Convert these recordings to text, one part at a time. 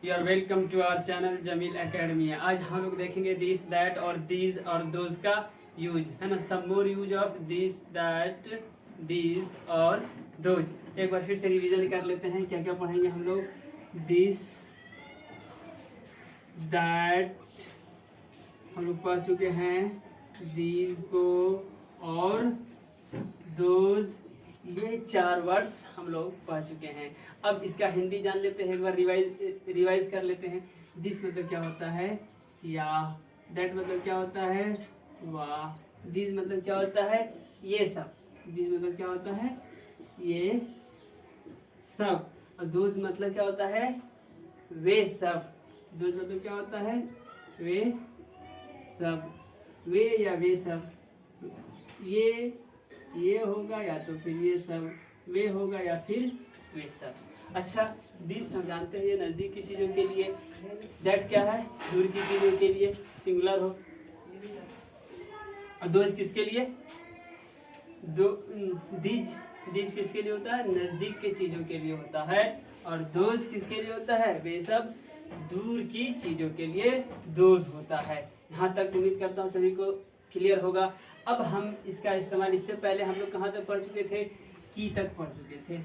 You are welcome to our channel Jamil academy. आज हम लोग देखेंगे दिस दैट और दीज और दोज का यूज, है ना। Some more use of this that these और दोज। एक बार फिर से रिवीजन कर लेते हैं, क्या क्या पढ़ेंगे हम लोग। दिस दैट हम लोग पढ़ चुके हैं, दीज को और दोज, ये 4 वर्ड्स हम लोग पढ़ चुके हैं। अब इसका हिंदी जान लेते हैं, एक बार रिवाइज कर लेते हैं। दिस मतलब क्या होता है, या। दैट मतलब क्या होता है, वाह। दिस मतलब क्या होता है, ये सब। दिस मतलब क्या होता है, ये सब। और दोज मतलब क्या होता है, वे सब। दोज मतलब क्या होता है, वे सब। वे या वे सब, ये होगा या तो फिर ये सब, वे होगा या फिर वे सब। अच्छा, दिस हम जानते हैं ये नज़दीक की चीज़ों के लिए, दैट क्या है, दूर की चीज़ों के लिए, सिंगुलर हो। और दोज किसके लिए, दो। दीज किसके लिए होता है, नज़दीक की चीज़ों के लिए होता है। और दोज किसके लिए होता है, वे सब दूर की चीज़ों के लिए दोज होता है। यहाँ तक उम्मीद करता हूँ सभी को क्लियर होगा। अब हम इसका इस्तेमाल, इससे पहले हम लोग कहाँ तक पढ़ चुके थे, की तक पढ़ चुके थे,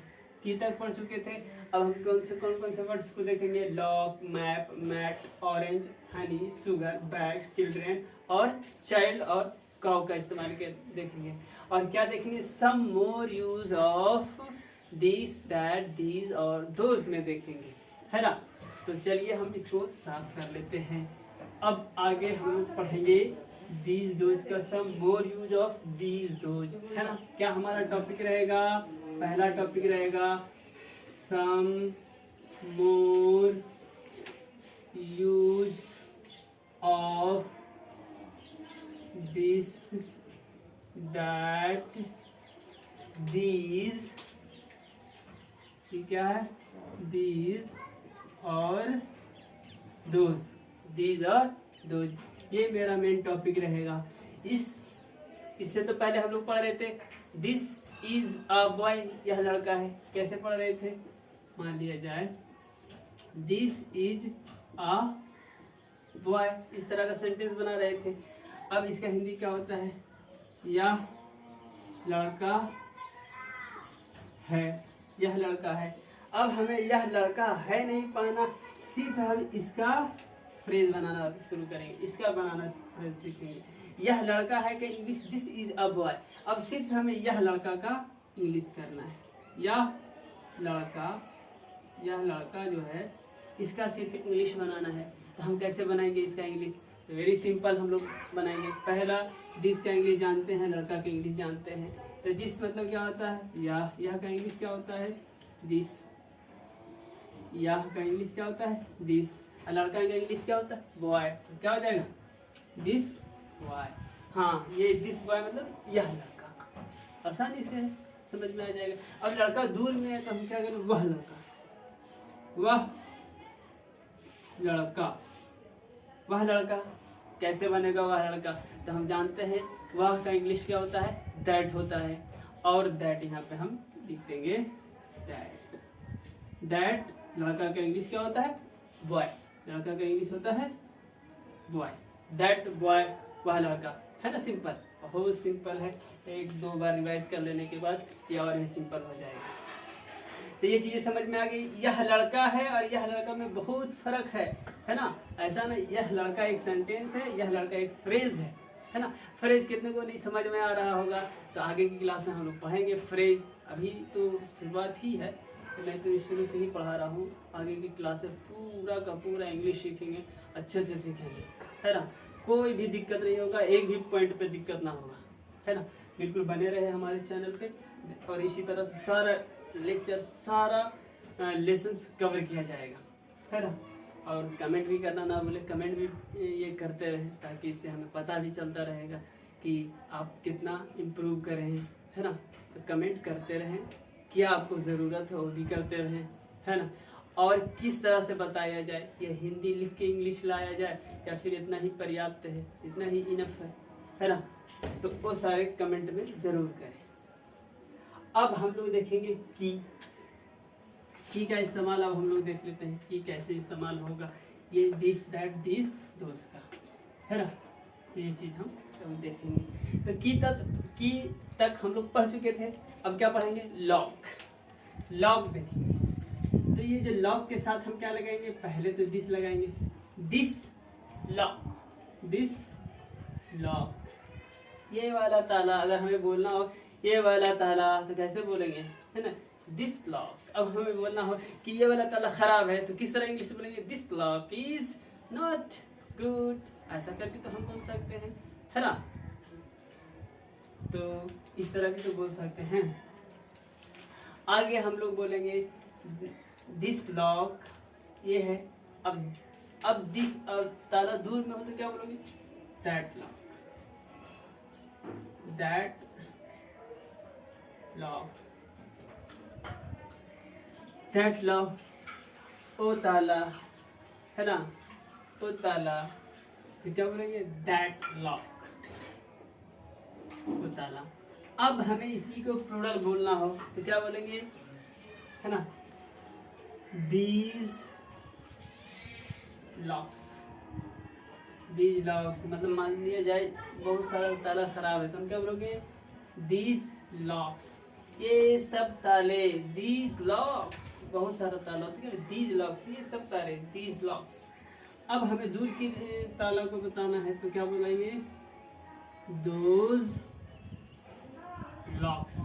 की तक पढ़ चुके थे। अब हम कौन कौन से वर्ड्स को देखेंगे, lock, map, mat, orange, honey, sugar, bag, children और चाइल्ड और काउ का इस्तेमाल कर देखेंगे। और क्या देखेंगे, some more use of this that these और दोज में देखेंगे, है ना। तो चलिए हम इसको साफ कर लेते हैं। अब आगे हम लोग पढ़ेंगे दीज दोज का some more use of these those, है ना। क्या हमारा टॉपिक रहेगा, पहला टॉपिक रहेगा some more use of this that these, क्या है, दीज और दोज, दीज और दोज, ये मेरा मेन टॉपिक रहेगा। इससे तो पहले हम लोग पढ़ रहे थे दिस इज अ बॉय, यह लड़का है। कैसे पढ़ रहे थे, मान लिया जाए दिस इज अ बॉय, इस तरह का सेंटेंस बना रहे थे। अब इसका हिंदी क्या होता है, यह लड़का है, यह लड़का है। अब हमें यह लड़का है नहीं पाना, सिर्फ हम इसका फ्रेज बनाना शुरू करेंगे, इसका बनाना फ्रेज सीखेंगे। यह लड़का है कि English this is a boy. अब सिर्फ हमें यह लड़का का इंग्लिश करना है, यह लड़का जो है इसका सिर्फ इंग्लिश बनाना है। तो हम कैसे बनाएंगे इसका इंग्लिश, वेरी सिंपल हम लोग बनाएंगे। पहला, दिस का इंग्लिश जानते हैं, लड़का का इंग्लिश जानते हैं। तो दिस मतलब क्या होता है, यह का इंग्लिश क्या होता है, दिस। यह का इंग्लिश क्या होता है, दिस। लड़का का इंग्लिश क्या होता है, बॉय। तो क्या हो जाएगा, दिस बॉय। हाँ, ये दिस बॉय मतलब यह लड़का, आसानी से समझ में आ जाएगा। अब लड़का दूर में है तो हम क्या करें, वह लड़का, वह लड़का, वह लड़का। कैसे बनेगा वह लड़का, तो हम जानते हैं वह का इंग्लिश क्या होता है, दैट होता है। और दैट यहाँ पे हम लिख देंगे दैट। दैट लड़का का इंग्लिश क्या होता है, बॉय। लड़का का इंग्लिश होता है बॉय। दैट बॉय, वह लड़का, है ना। सिंपल, बहुत सिंपल है। 1-2 बार रिवाइज कर लेने के बाद ये और भी सिंपल हो जाएगा। तो ये चीजें समझ में आ गई। यह लड़का है और यह लड़का में बहुत फर्क है ना। ऐसा ना, यह लड़का एक सेंटेंस है, यह लड़का एक फ्रेज है ना। फ्रेज कितने को नहीं समझ में आ रहा होगा, तो आगे की क्लास में हम लोग पढ़ेंगे फ्रेज। अभी तो शुरुआत ही है, मैं तो शुरू से ही पढ़ा रहा हूँ। आगे की क्लास में पूरा का पूरा इंग्लिश सीखेंगे, अच्छे से सीखेंगे, है ना। कोई भी दिक्कत नहीं होगा, एक भी पॉइंट पे दिक्कत ना होगा, है ना। बिल्कुल बने रहे हमारे चैनल पे, और इसी तरह से सारा लेक्चर, सारा लेसन्स कवर किया जाएगा, है ना। और कमेंट भी करना ना भूले, कमेंट भी ये करते रहें, ताकि इससे हमें पता भी चलता रहेगा कि आप कितना इम्प्रूव कर रहे हैं, है ना। तो कमेंट करते रहें, क्या आपको ज़रूरत है वो भी करते रहें, है ना। और किस तरह से बताया जाए, ये हिंदी लिख के इंग्लिश लाया जाए या फिर इतना ही पर्याप्त है, इतना ही इनफ है ना। तो वो सारे कमेंट में ज़रूर करें। अब हम लोग देखेंगे की। की का इस्तेमाल अब हम लोग देख लेते हैं कि कैसे इस्तेमाल होगा ये दिस दैट दिस दोस का, है ना। ये चीज़ हम अब देखेंगे। तो की तक हम लोग पढ़ चुके थे, अब क्या पढ़ेंगे, लॉक। लॉक देखेंगे। तो ये जो लॉक के साथ हम क्या लगाएंगे, पहले तो दिस लगाएंगे, दिस लॉक, दिस लॉक। ये वाला ताला अगर हमें बोलना हो ये वाला ताला तो कैसे बोलेंगे, है ना, दिस लॉक। अब हमें बोलना हो कि ये वाला ताला खराब है तो किस तरह इंग्लिश में बोलेंगे, this lock is not good. ऐसा करके तो हम बोल सकते हैं, है ना। तो इस तरह भी तो बोल सकते हैं। आगे हम लोग बोलेंगे दिस लॉक, ये है। अब दिस ताला दूर में हो तो क्या बोलोगे, that lock, that lock, that lock. ओ ताला, है ना, ओ ताला, तो क्या बोलेंगे, दैट लॉक, ओ ताला। अब हमें इसी को प्लूरल बोलना हो तो क्या बोलेंगे, है ना, दीज लॉक्स। दीज लॉक्स मतलब मान लिया जाए बहुत सारा ताला खराब है तो हम क्या बोलोगे, दीज लॉक्स, ये सब ताले, दीज लॉक्स, बहुत सारा ताला होता है, दीज लॉक्स, ये सब ताले, दीज लॉक्स। अब हमें दूर की ताला को बताना है तो क्या बोलेंगे, दोज लॉक्स,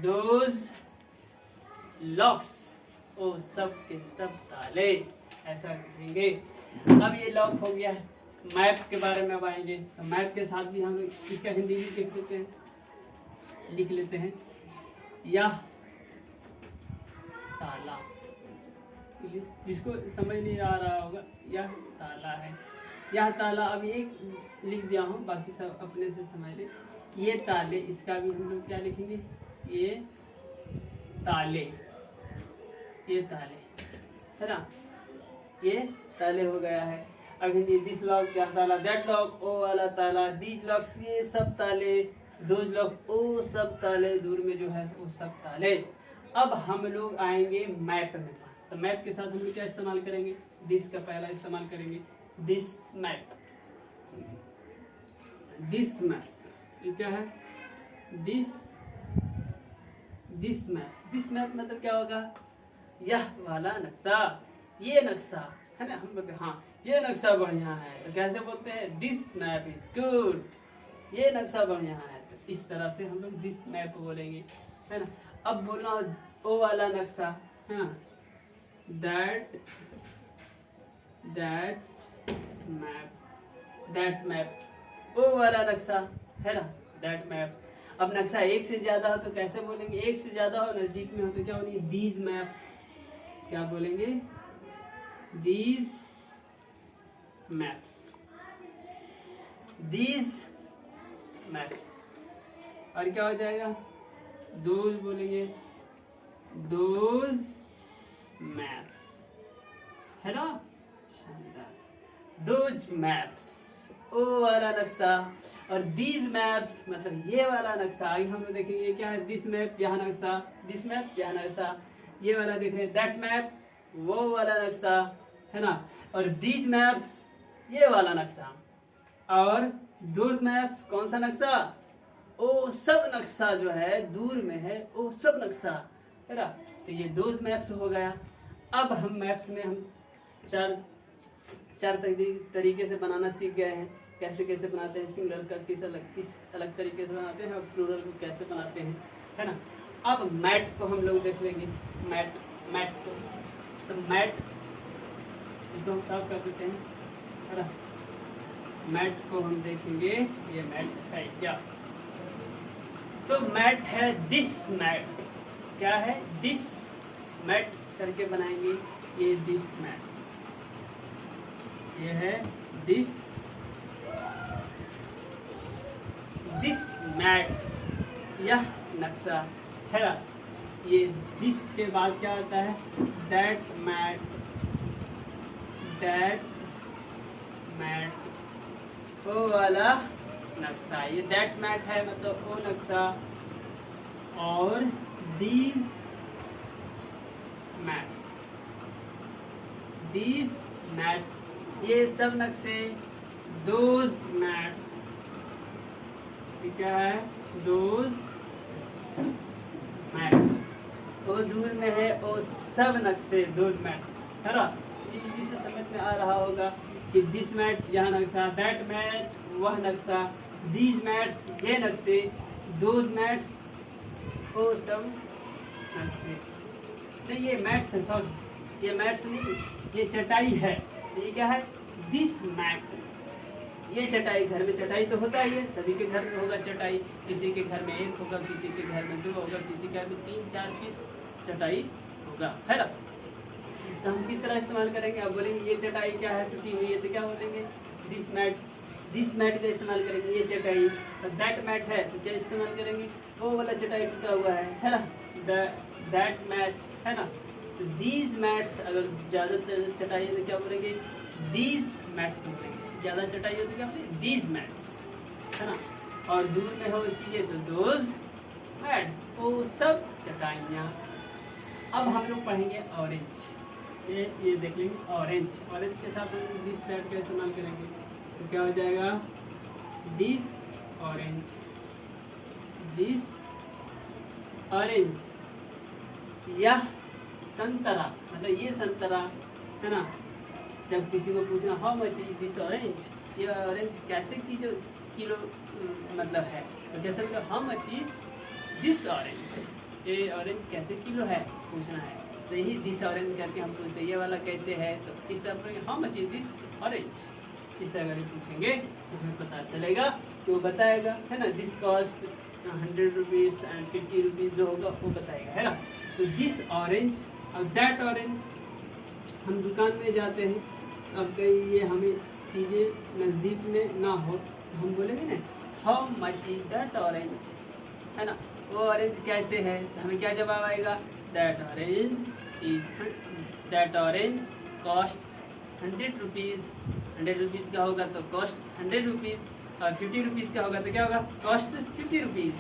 दोज लॉक्स, ओ सब के सब ताले, ऐसा कहेंगे। अब ये लॉक हो गया है। मैप के बारे में अब आएंगे तो मैप के साथ भी हम लोग इसका हिंदी भी लिख देते हैं, लिख लेते हैं, यह ताला, जिसको समझ नहीं आ रहा होगा, यह ताला है, यह ताला। अब एक लिख दिया हूँ, बाकी सब अपने से समझ ले। ये ताले, इसका भी हम लोग क्या लिखेंगे, ये ताले, ये ताले, है ना, ये ताले हो गया है। अब हिंदी, दिस लॉक क्या ताला, दैट लॉक ओ वाला ताला, दीज लॉक्स ये सब ताले, दोज लॉक ओ सब ताले, दूर में जो है वो सब ताले। अब हम लोग आएंगे मैप में। तो मैप के साथ हम लोग क्या इस्तेमाल करेंगे, दिस का पहला इस्तेमाल करेंगे, दिस मैप, दिस मैप, ये क्या है, दिस मैप। दिस मैप मतलब क्या होगा, यह वाला नक्शा, ये नक्शा, है ना। हम बोलते हैं हाँ ये नक्शा बढ़िया है तो कैसे बोलते हैं, दिस मैप इज गुड, ये नक्शा बढ़िया है। तो इस तरह से हम लोग दिस मैप बोलेंगे, है ना। अब बोलना ओ वाला नक्शा, है ना, दैट मैप, दैट मैप, ओ वाला नक्शा, है ना, दैट मैप। अब नक्शा एक से ज्यादा हो तो कैसे बोलेंगे, एक से ज्यादा हो, नजदीक में हो तो क्या बोलेंगे, दीज मैप, क्या बोलेंगे, दीज मैप्स, दीज मैप्स। और क्या हो जाएगा, दोज बोलेंगे, दोज मैप्स, है ना, शानदार, दोज मैप्स, ओ वाला नक्शा। और दीज मैप्स मतलब ये वाला नक्शा। आगे हम लोग देखेंगे ये क्या है, दिस मैप, यहाँ नक्शा, दिस मैप, यहाँ नक्शा, ये वाला देख रहे हैं, दैट मैप, वो वाला नक्शा, है ना। और दीज मैप्स, ये वाला नक्शा। और दोज मैप्स, कौन सा नक्शा, ओ सब नक्शा जो है दूर में है, ओ सब नक्शा, है ना। तो ये दोज मैप्स हो गया। अब हम मैप्स में हम चार तरीके से बनाना सीख गए हैं, कैसे कैसे बनाते हैं, सिंगुलर का किस अलग तरीके से बनाते हैं और प्लूरल को कैसे बनाते हैं, है ना। अब मैट को हम लोग देख लेंगे, मैट को, तो मैट इसको हम साफ कर देते हैं, है ना। मैट को हम देखेंगे, ये मैट है क्या, तो मैट है दिस मैट, क्या है, दिस मैट करके बनाएंगे, ये दिस मैट, ये है दिस मैट, यह नक्शा, है ना। ये दिस के बाद क्या आता है, दैट मैट, ओ वाला नक्शा, ये दैट मैट है मतलब ओ नक्शा। और दीज मैट्स, these mats, ये सब नक्शे, those mats, ये क्या है, those mats, वो दूर में है, वो सब नक्शे, those mats, है ना। ये इसी से समझ में आ रहा होगा कि this mat यह नक्शा, that mat वह नक्शा, these mats ये नक्शे, those mats वो सब नक्शे। नहीं ये मैट्स है, सॉरी ये मैट्स नहीं, ये चटाई है। ये क्या है, दिस मैट, ये चटाई, घर में चटाई तो होता ही है, सभी के घर में होगा चटाई, किसी के घर में एक होगा, किसी के घर में दो होगा, किसी के घर में 3-4 पीस चटाई होगा, है ना। तो हम किस तरह इस्तेमाल करेंगे, अब बोलेंगे ये चटाई क्या है, टूटी हुई है, तो क्या बोलेंगे, दिस मैट, दिस मैट का इस्तेमाल करेंगे, ये चटाई। और दैट मैट है तो क्या इस्तेमाल करेंगे, वो वाला चटाई टूटा हुआ है ना, दैट मैट, है ना। तो दीज मैट्स, अगर ज़्यादातर चटाई है तो क्या बोलेंगे, दीज मैट्स बोलेंगे, ज़्यादा चटाई हो तो क्या बोलेंगे, दीज मैट्स, है ना। और दूर में हो चीज़ें तो दोज मैट्स, वो सब चटाइयाँ। अब हम लोग पढ़ेंगे ऑरेंज, ये देख लेंगे ऑरेंज, ऑरेंज के साथ हम दिस दैट का इस्तेमाल करेंगे, तो क्या हो जाएगा, दिस ऑरेंज, दिस ऑरेंज, यह संतरा, मतलब ये संतरा, है ना। जब किसी को पूछना how much is this orange, ये ऑरेंज कैसे की जो किलो मतलब है, तो कैसे मतलब how much is this orange, ये ऑरेंज कैसे किलो है पूछना है, तो यही दिस ऑरेंज करके हम पूछते हैं, ये वाला कैसे है, तो इस तरह पूछेंगे how much is this orange, इस तरह अगर पूछेंगे तो हमें पता चलेगा कि वो बताएगा, है ना, this cost 100 rupees and 50 rupees जो होगा वो बताएगा, है ना। तो दिस ऑरेंज और दैट ऑरेंज, हम दुकान में जाते हैं, अब कहीं ये हमें चीज़ें नज़दीक में ना हो तो हम बोलेंगे ना how much is that orange, है ना, वो ऑरेंज कैसे है, तो हमें क्या जवाब आएगा, that orange cost 100 rupees, 100 rupees का होगा तो कॉस्ट 100 रुपीज़, और 50 रुपीज़ का होगा तो क्या होगा, cost 50 rupees,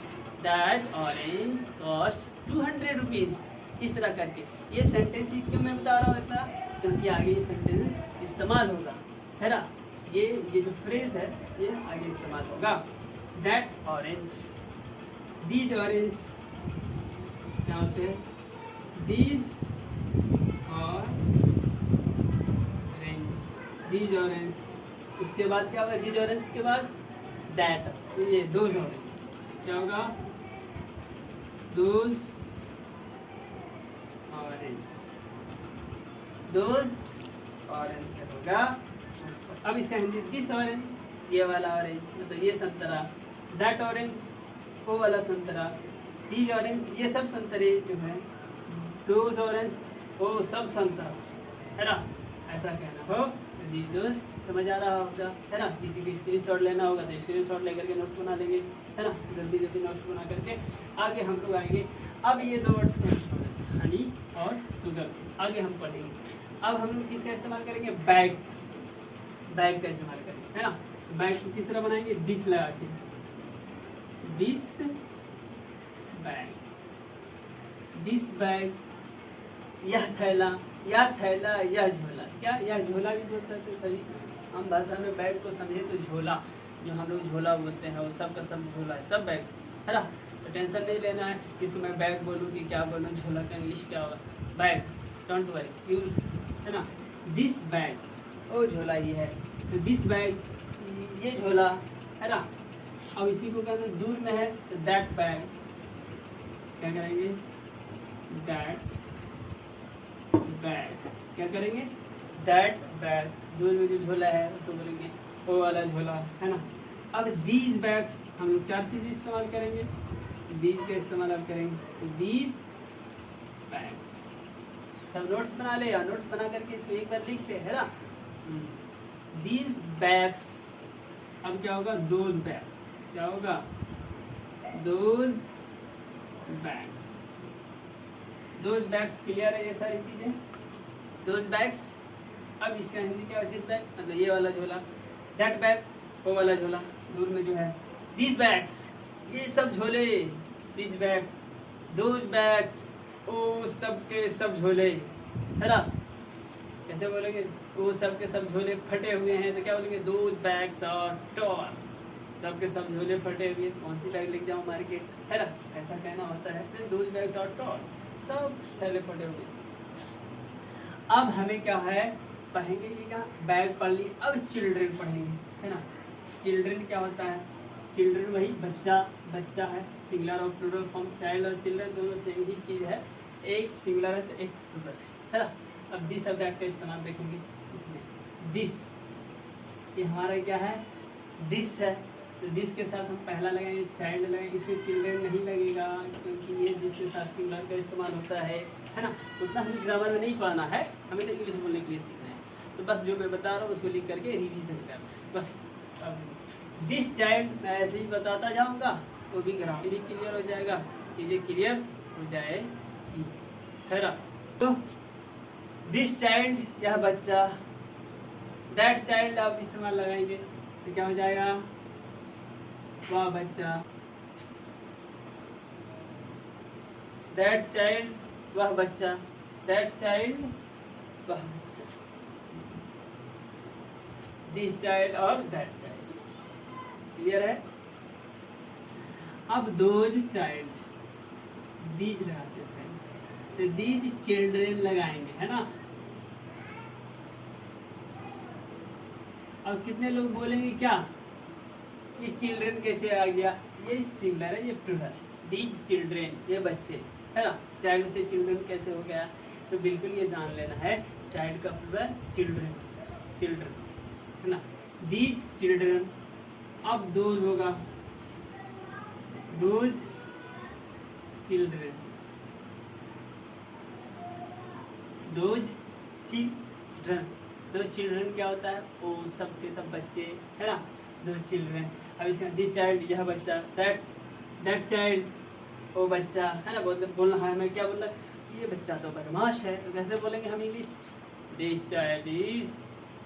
that orange cost 200 rupees. इस तरह करके ये सेंटेंस ही क्यों मैं बता रहा हूँ इतना, क्योंकि आगे ये सेंटेंस इस्तेमाल होगा, है ना। ये जो फ्रेज है ये आगे इस्तेमाल होगा, दैट ऑरेंज, दीज ऑरेंज क्या होते हैं, दीज ऑरेंज, उसके बाद क्या होगा, दीज ऑरेंज के बाद दैट, तो ये दोज ऑरेंज क्या होगा, दोज ऑरेंज से होगा। अब इसका हिंदी, दिस ऑरेंज, ये वाला ऑरेंज मतलब ये संतरा, दैट ऑरेंज वो वाला संतरा, दीज ऑरेंज ये सब संतरे जो है, दोज ऑरेंज वो सब संतरा, है ना, ऐसा कहना हो। दोस्त समझ आ रहा होगा, है ना। किसी को स्क्रीनशॉट लेना होगा तो स्क्रीनशॉट लेकर के नोट्स बना लेंगे, है ना, जल्दी जल्दी नोट्स बना करके आगे हम लोग आएंगे। अब ये दो वर्ड्स हनी और शुगर आगे हम पढ़ेंगे। अब हम लोग किसका इस्तेमाल करेंगे, बैग, बैग का इस्तेमाल करेंगे, है ना। बैग को किस तरह बनाएंगे, दिस लगा के, दिस बैग, दिस बैग, यह थैला, यह थैला, यह झोला, क्या यह झोला भी बोल सकते हैं सभी हम भाषा में। बैग को समझे तो झोला, जो हम लोग झोला बोलते हैं वो सब का सब झोला है, सब बैग, है ना। तो टेंशन नहीं लेना है किसको मैं बैग बोलूँ कि क्या बोलूँ, झोला का इंग्लिश क्या होगा, बैग, डोंट वरी यूज, है ना। दिस बैग वो झोला ही है, तो दिस बैग ये झोला, है ना। अब इसी को कहना दूर में है तो दैट बैग, क्या करेंगे, दैट बैग, क्या करेंगे, दैट बैग, दूर में जो झोला है उसको बोलेंगे वो वाला झोला, है ना। अब दीज बैग्स हम लोग 4 चीज़ इस्तेमाल करेंगे, दीज का इस्तेमाल आप करेंगे, तो दीज बैग्स, सब नोट्स बना ले, या नोट्स बना करके इसको एक बार लिख ले, है ना। दीज बैग्स, अब क्या होगा, दोज बैग्स, क्या होगा, those bags, those bags, clear है ये सारी चीज़ें, दोज बैग्स। अब इसका हिंदी क्या है, दिस बैग मतलब ये वाला झोला, दैट बैग वो वाला झोला, दूर में जो है, दीज बैग्स ये सब झोले, दीज बैग्स, दोज बैग्स ओ सबके सब झोले, है ना, कैसे बोलेंगे, वो सबके सब झोले फटे हुए हैं तो क्या बोलेंगे, दोज बैग्स आर टॉर, सबके सब झोले फटे हुए, कौन सी बैग लेके जाऊँ मार्केट, है ना, ऐसा कहना होता है, फिर दोज बैग्स आर टॉर, सब थैले फटे हुए। अब हमें क्या है, पढ़ेंगे ये क्या, बैग पढ़ ली, अब चिल्ड्रन पढ़ेंगे, है ना। चिल्ड्रन क्या होता है, चिल्ड्रन वही बच्चा, बच्चा है, सिंगुलर और प्लूरल फॉर्म, चाइल्ड और चिल्ड्रन दोनों सेम ही चीज़ है, एक सिंगुलर है तो एक प्लूरल है ना। अब दिस और दैट का इस्तेमाल देखेंगे इसमें, दिस ये हमारा क्या है, दिस है, तो दिस के साथ हम पहला लगाएंगे चाइल्ड लगाएंगे, इसमें चिल्ड्रन नहीं लगेगा क्योंकि ये दिस के साथ सिंगुलर का इस्तेमाल होता है ना। उतना हमें ग्रामर में नहीं पढ़ना है, हमें तो इंग्लिश बोलने के लिए सीखना है, तो बस जो मैं बता रहा हूँ उसको लिख करके रिवीजन कर बस। अब दिस चाइल्ड मैं ऐसे ही बताता जाऊँगा, वो भी ग्रामर भी क्लियर हो जाएगा, चीज़ें क्लियर हो जाएगी, है ना। तो दिस चाइल्ड यह बच्चा, दैट चाइल्ड आप इस्तेमाल लगाएंगे तो क्या हो जाएगा, वह बच्चा, दैट चाइल्ड वह बच्चा, दैट चाइल्ड वह बच्चा, दिस चाइल्ड और दैट चाइल्ड, क्लियर है। अब दोज चाइल्ड, दीज लगाते हैं तो दीज चिल्ड्रेन लगाएंगे, है ना। अब कितने लोग बोलेंगे क्या, ये चिल्ड्रेन कैसे आ गया, ये सिंगुलर है, ये प्लूरल, दीज चिल्ड्रेन ये बच्चे, है ना, चाइल्ड से चिल्ड्रन कैसे हो गया, तो बिल्कुल ये जान लेना है, चाइल्ड का प्लूरल चिल्ड्रन, चिल्ड्रन, है ना, दीज चिल्ड्रन। अब दोज होगा, दोज चिल्ड्रन, दोज चिल्ड्रन, दो चिल्ड्रन क्या होता है, वो सब के सब बच्चे, है ना, दो चिल्ड्रन। अब इसमें दिस चाइल्ड यह बच्चा, दैट चाइल्ड वो बच्चा, है ना, बोलना है हमें क्या बोलना, ये बच्चा तो बदमाश है, तो कैसे बोलेंगे हम English, this child is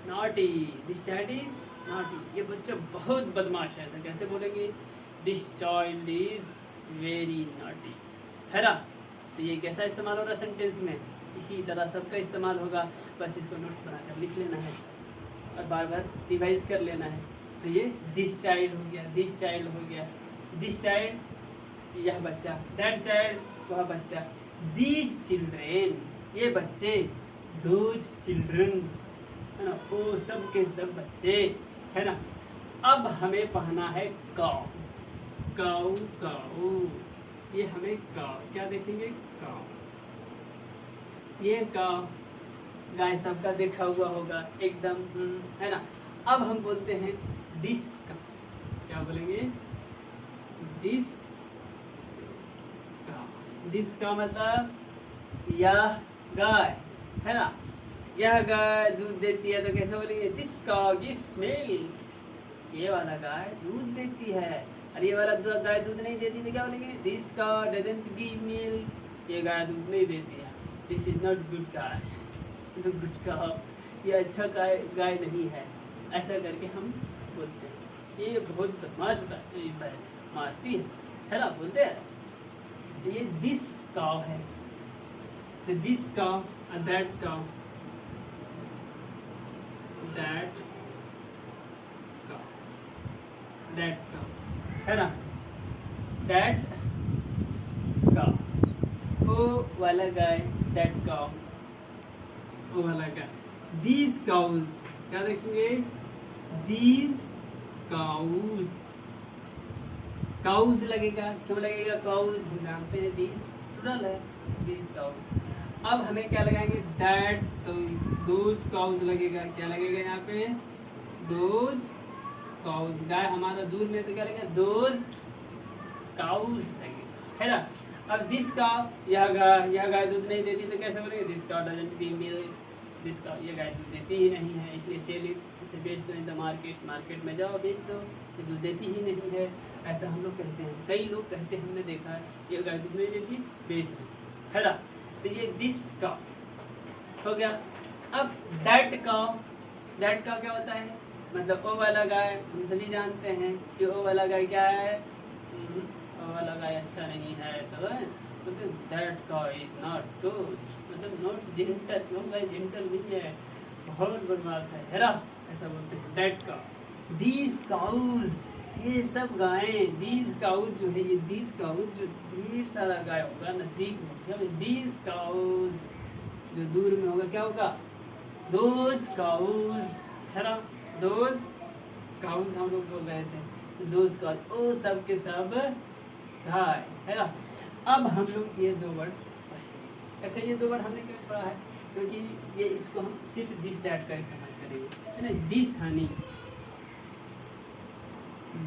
naughty, this child is naughty, ये बच्चा बहुत बदमाश है, तो कैसे बोलेंगे, this child is very naughty, है ना। तो ये कैसा इस्तेमाल हो रहा है सेंटेंस में, इसी तरह सबका इस्तेमाल होगा, बस इसको नोट्स बनाकर लिख लेना है और बार बार रिवाइज कर लेना है। तो ये दिस चाइल्ड हो गया, दिस चाइल्ड हो गया, दिस चाइल्ड यह बच्चा, दैट चाइल्ड वह बच्चा, दीज चिल्ड्रेन ये बच्चे, दोज चिल्ड्रन, है ना, वो सब के सब बच्चे, है ना। अब हमें पढ़ना है काउ, काउ काउ, ये हमें काउ क्या देखेंगे, काउ, ये काउ गाय सबका देखा हुआ होगा एकदम, है ना। अब हम बोलते हैं दिस का, क्या बोलेंगे, दिस का, दिस का मतलब यह गाय, है ना, यह गाय दूध देती है, तो कैसे बोलेंगे, दिस काउ गिव्स मिल्क, ये वाला गाय दूध देती है, और ये वाला गाय दूध नहीं देती तो क्या बोलेंगे, this cow doesn't give milk, ये गाय दूध नहीं देती है, this is not good guy, तो गुड काउ ये अच्छा गाय नहीं है, ऐसा करके हम बोलते हैं, ये बहुत बदमाश मारती है ना, बोलते हैं। ये दिस काउ है, तो दिस काउ और that cow, that cow, that cow, है ना, दैट काउ, ओ वाला गाय, दैट काउ, ओ वाला गाय, these cows क्या देखेंगे, these cows, cows लगेगा, क्यों लगेगा cows, हम जानते हैं these plural है, these cows। अब हमें क्या लगाएंगे, that, तो those cows लगेगा, क्या लगेगा यहाँ पे, those cows, गाय हमारा दूर में तो क्या लगेगा, those cows लगेगा, है ना। अब दिस काउ यह गाय दूध नहीं देती तो कैसे बोलेंगे, this cow doesn't give milk, this cow ये गाय दूध देती ही नहीं है, इसलिए सेल इट, इसे बेच दो इन द मार्केट, मार्केट में जाओ बेच दो, ये दूध देती ही नहीं है, ऐसा हम लोग कहते हैं, कई लोग कहते हैं, हमने देखा है, ये गाय दूध नहीं देती बेच दो, है ना। तो ये दिस काउ हो गया। अब दैट काउ क्या होता है, मतलब ओ वाला गाय, हम सभी जानते हैं कि ओ वाला गाय क्या है, ओ वाला गाय अच्छा नहीं है, तो बोलते that cow is not good, मतलब नॉट जेंटल, क्यों भाई जेंटल नहीं है, बहुत बदमाश है ना, ऐसा बोलते हैं दैट काउ। दीज काउज, ये सब गायें, दीज काउज जो है, ये दीज काउज जो ढेर सारा गाय होगा नजदीक में, क्या दीज काउज, जो दूर में होगा क्या होगा, दोज काउज, है ना, दोज काउज हम लोग बोल रहे थे, दोज काउज, ओ सब के सब गाय, है ना। अब हम लोग ये दो वर्ड पढ़ेंगे। अच्छा, ये दो वर्ड हमने क्यों पढ़ा है, क्योंकि ये इसको हम सिर्फ दिस दैट का इस्तेमाल करेंगे, है ना। दिस हनी,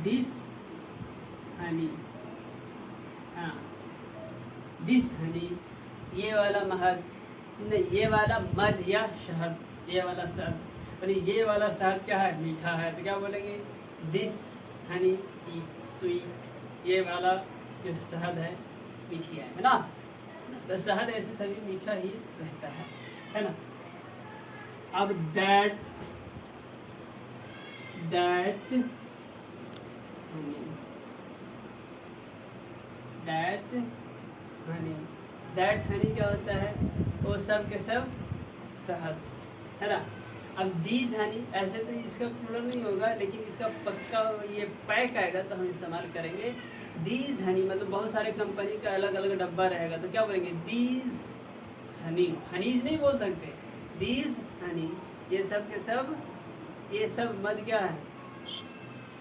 दिस हनी, हाँ दिस हनी, ये वाला महद, नहीं ये वाला मध या शहद, ये वाला शहद, और ये वाला शहद क्या है, मीठा है, तो क्या बोलेंगे, दिस हनी इज स्वीट, ये वाला जो शहद है मीठी है ना। तो शहद ऐसे सभी मीठा ही रहता है ना। अब that, that Honey, that Honey, that Honey क्या होता है, वो सब के सब शहद, है ना। अब दीज हनी, ऐसे तो इसका प्लूरल नहीं होगा, लेकिन इसका पक्का ये पैक आएगा तो हम इस्तेमाल करेंगे दीज हनी, मतलब बहुत सारे कंपनी का अलग अलग डब्बा रहेगा, तो क्या बोलेंगे, दीज हनी, हनीज नहीं बोल सकते, दीज हनी, ये सब के सब, ये सब मद क्या है,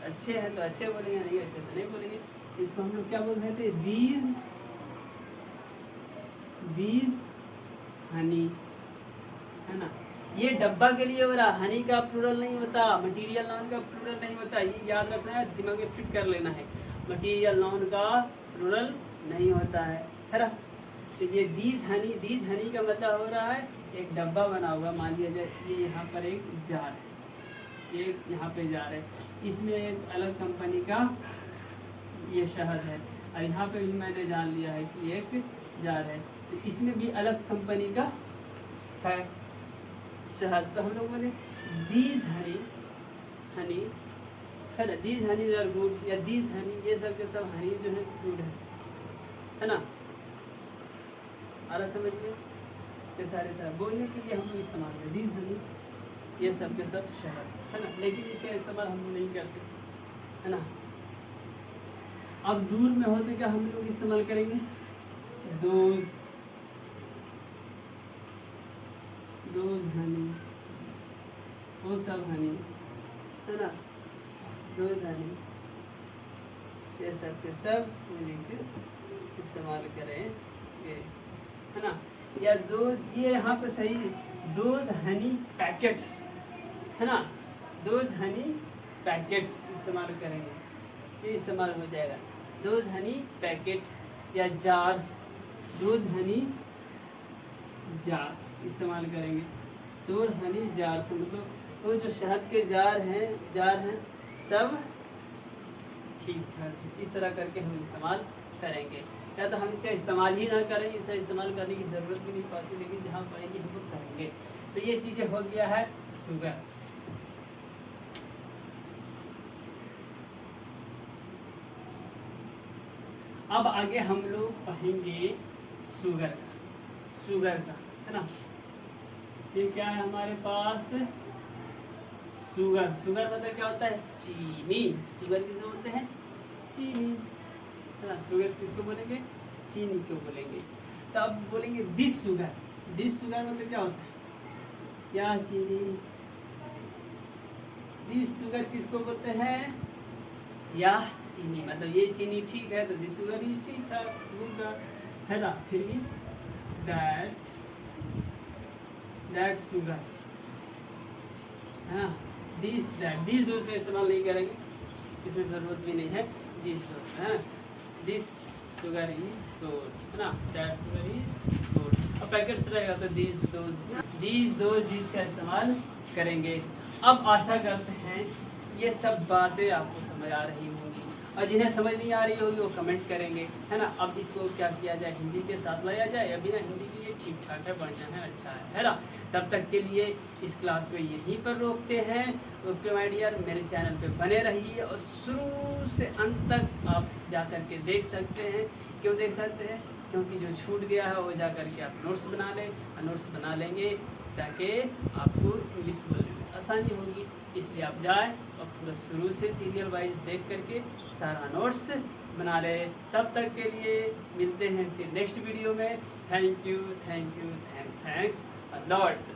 अच्छे हैं तो अच्छे बोलेंगे, नहीं अच्छे तो नहीं बोलेंगे, इसको हम लोग क्या बोल रहे थे, दीज, दीज हनी, है ना। ये डब्बा के लिए हो रहा, हनी का प्लूरल नहीं होता, मटेरियल नाउन का प्लूरल नहीं होता, ये याद रखना है, दिमाग में फिट कर लेना है, मटेरियल नाउन का प्लूरल नहीं होता है ना। तो ये दीज हनी, दीज हनी का मतलब हो रहा है एक डब्बा बना हुआ, मान लिया जाए ये यहाँ पर एक जार है, ये यहाँ पे जार है, इसमें एक अलग कंपनी का ये शहद है, और यहाँ पे भी मैंने जान लिया है कि एक जार है, तो इसमें भी अलग कंपनी का है शहद, तो हम लोग बोले दीज हनी, हनी है ना, दीज हनी आर गुड, या दीज हनी, ये सब के सब हनी जो है गुड है ना। आ रहा समझ में, ये सारे बोलने के लिए हम लोग इस्तेमाल करें दीज हनी, ये सब के सब शहद, है ना, लेकिन इसका इस्तेमाल हम लोग नहीं करते, है ना। अब दूर में होते क्या हम लोग इस्तेमाल करेंगे, दोज, दोज हनी, वो सब हनी, है ना, दोज हनी, ये सब के सब इस्तेमाल करेंगे, है ना। या दो, ये यहाँ पे सही, दूध हनी पैकेट्स, है ना, दूध हनी पैकेट्स इस्तेमाल करेंगे, ये इस्तेमाल हो जाएगा, दूध हनी पैकेट्स, या जार्स, दूध हनी जार्स इस्तेमाल करेंगे, दूध हनी जार्स, मतलब वो जो शहद के जार हैं सब ठीक ठाक, इस तरह करके हम इस्तेमाल करेंगे, या तो हम इसका इस्तेमाल ही ना करें, इसका इस्तेमाल करने की ज़रूरत भी नहीं पड़ती, लेकिन जहाँ पड़ेगी हम लोग करेंगे। तो ये चीज़ें हो गया है शुगर। अब आगे हम लोग पढ़ेंगे शुगर का, शुगर का, है ना। ये क्या है हमारे पास, शुगर, शुगर मतलब क्या होता है, चीनी, शुगर किसे बोलते हैं, चीनी, है ना। शुगर किसको बोलेंगे, चीनी को बोलेंगे। तो अब बोलेंगे दिस शुगर, दिस शुगर मतलब क्या होता है, क्या चीनी, दिस शुगर किसको बोलते हैं, या चीनी, मतलब ये चीनी ठीक है तो दिस शुगर इज ठीक ठाक, है ना। फिर भी दैट, दैट शुगर, है ना, दिस दैट, दिस दोस्त का इस्तेमाल नहीं करेंगे, इसमें ज़रूरत भी नहीं है, दिस दोस्त, है, दिस शुगर इज गुड, है ना, दैट शुगर इज गुड। अब पैकेट्स रहेगा तो दिस दो दिस का इस्तेमाल करेंगे। अब आशा करते हैं ये सब बातें आपको समझ आ रही होंगी, और जिन्हें समझ नहीं आ रही होगी वो कमेंट करेंगे, है ना। अब इसको क्या किया जाए, हिंदी के साथ लाया जाए या बिना हिंदी के, ये ठीक ठाक है, बढ़िया है, अच्छा है ना। तब तक के लिए इस क्लास को यहीं पर रोकते हैं। ओके माय डियर, मेरे चैनल पे बने रहिए और शुरू से अंत तक आप जा कर के देख सकते हैं। क्यों देख सकते हैं, क्योंकि जो छूट गया है वो जा करके आप नोट्स बना लें, और नोट्स बना लेंगे ताकि आपको इंग्लिश बोलने में आसानी होगी। इसलिए आप जाएँ और पूरा शुरू से सीरियल वाइज देख करके सारा नोट्स बना ले। तब तक के लिए मिलते हैं फिर नेक्स्ट वीडियो में। Thank you, thanks a lot.